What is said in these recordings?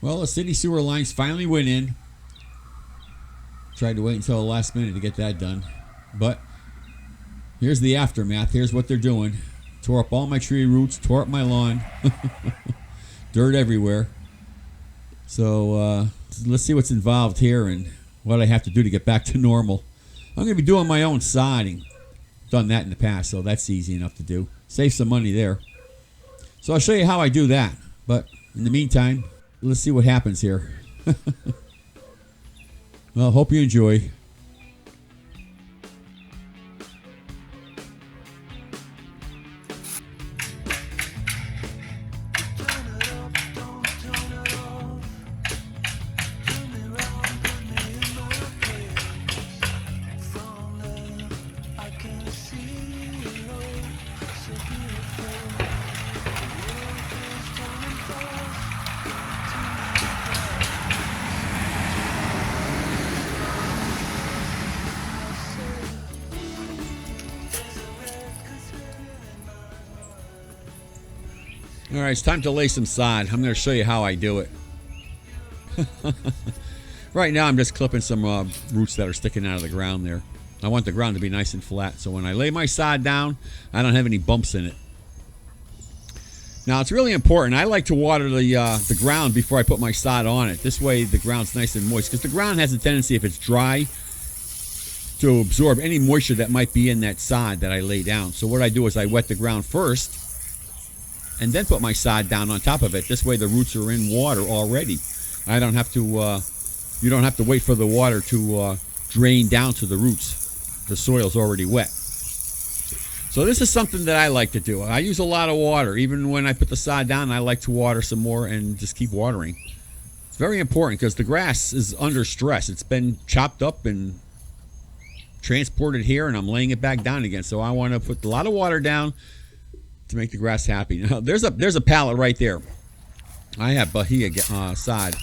Well, the city sewer lines finally went in. Tried to wait until the last minute to get that done. But here's the aftermath. Here's what they're doing. Tore up all my tree roots, tore up my lawn. Dirt everywhere. So let's see what's involved here and what I have to do to get back to normal. I'm going to be doing my own sodding. Done that in the past, so that's easy enough to do. Save some money there. So I'll show you how I do that. But in the meantime, let's see what happens here. Well, hope you enjoy. All right, it's time to lay some sod. I'm going to show you how I do it. Right now, I'm just clipping some roots that are sticking out of the ground there. I want the ground to be nice and flat, so when I lay my sod down, I don't have any bumps in it. Now, it's really important. I like to water the ground before I put my sod on it. This way, the ground's nice and moist, because the ground has a tendency, if it's dry, to absorb any moisture that might be in that sod that I lay down. So what I do is I wet the ground first, and then put my sod down on top of it. This way the roots are in water already. I don't have to, you don't have to wait for the water to drain down to the roots. The soil's already wet. So this is something that I like to do. I use a lot of water. Even when I put the sod down, I like to water some more and just keep watering. It's very important because the grass is under stress. It's been chopped up and transported here, and I'm laying it back down again. So I want to put a lot of water down to make the grass happy. Now, there's a pallet right there. I have bahia sod.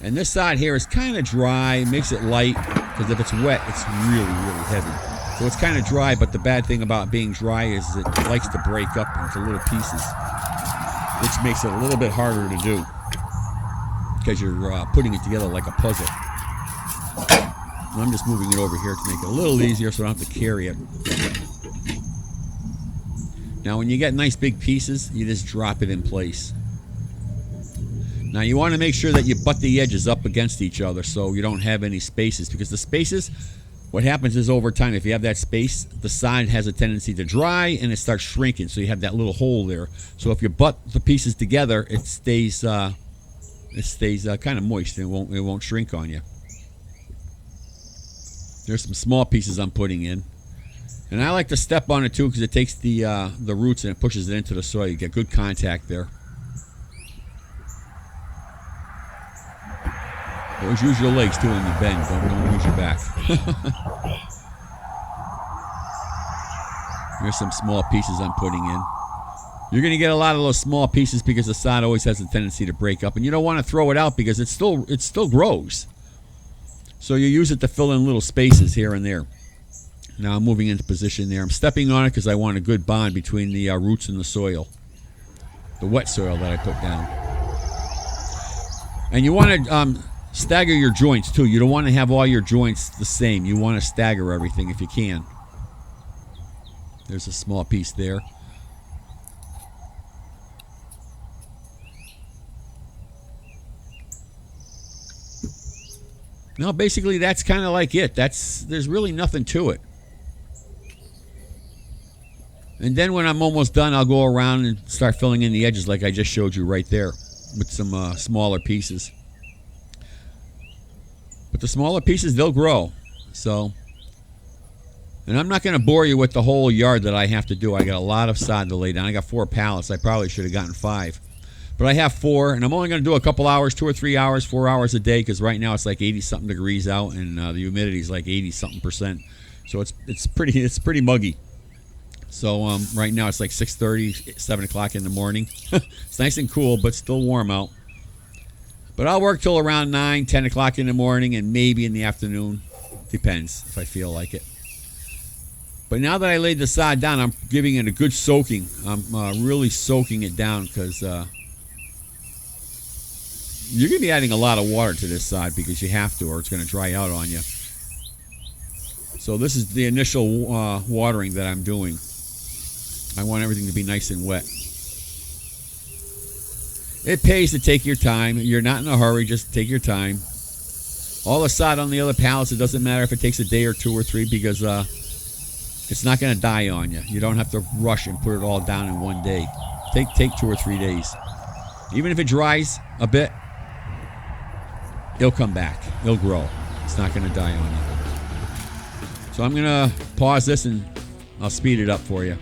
And this sod here is kind of dry, makes it light, because if it's wet, it's really, really heavy. So it's kind of dry, but the bad thing about being dry is it likes to break up into little pieces, which makes it a little bit harder to do, because you're putting it together like a puzzle. I'm just moving it over here to make it a little easier so I don't have to carry it. Now, when you get nice big pieces, you just drop it in place. Now, you want to make sure that you butt the edges up against each other so you don't have any spaces, because the spaces, what happens is over time, if you have that space, the side has a tendency to dry and it starts shrinking, so you have that little hole there. So if you butt the pieces together, it stays kind of moist and it won't shrink on you. There's some small pieces I'm putting in. And I like to step on it too, because it takes the roots and it pushes it into the soil. You get good contact there. Always use your legs too when you bend. Don't use your back. Here's some small pieces I'm putting in. You're going to get a lot of those small pieces because the sod always has a tendency to break up, and you don't want to throw it out because it still grows. So you use it to fill in little spaces here and there. Now I'm moving into position there. I'm stepping on it because I want a good bond between the roots and the soil. The wet soil that I put down. And you want to stagger your joints too. You don't want to have all your joints the same. You want to stagger everything if you can. There's a small piece there. Now basically that's kind of like it. There's really nothing to it. And then when I'm almost done, I'll go around and start filling in the edges like I just showed you right there with some smaller pieces. But the smaller pieces, they'll grow. So, and I'm not going to bore you with the whole yard that I have to do. I got a lot of sod to lay down. I got 4 pallets. I probably should have gotten 5. But I have 4, and I'm only going to do a couple hours, 2 or 3 hours, 4 hours a day, because right now it's like 80-something degrees out, and the humidity is like 80-something%. So it's pretty muggy. So right now it's like 6:30, 7 o'clock in the morning. It's nice and cool, but still warm out. But I'll work till around 9, 10 o'clock in the morning, and maybe in the afternoon. Depends if I feel like it. But now that I laid the sod down, I'm giving it a good soaking. I'm really soaking it down because you're going to be adding a lot of water to this sod because you have to, or it's going to dry out on you. So this is the initial watering that I'm doing. I want everything to be nice and wet. It pays to take your time. You're not in a hurry. Just take your time. All the sod on the other pallets, it doesn't matter if it takes a day or 2 or 3 because it's not going to die on you. You don't have to rush and put it all down in one day. Take 2 or 3 days. Even if it dries a bit, it'll come back. It'll grow. It's not going to die on you. So I'm going to pause this and I'll speed it up for you.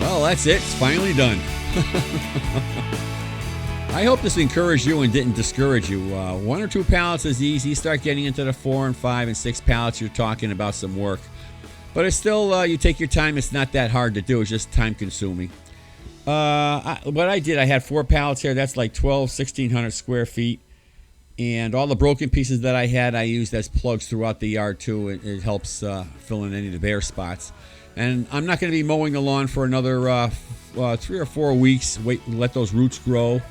Well, that's it. It's finally done. I hope this encouraged you and didn't discourage you. 1 or 2 pallets is easy. Start getting into the 4 and 5 and 6 pallets. You're talking about some work. But it's still, you take your time. It's not that hard to do. It's just time consuming. What I did, I had 4 pallets here. That's like 1,600 square feet. And all the broken pieces that I had, I used as plugs throughout the yard too. It helps fill in any of the bare spots. And I'm not going to be mowing the lawn for another 3 or 4 weeks. Let those roots grow.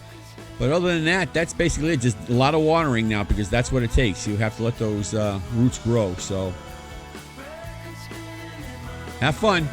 But other than that, that's basically it. Just a lot of watering now because that's what it takes. You have to let those roots grow. So have fun.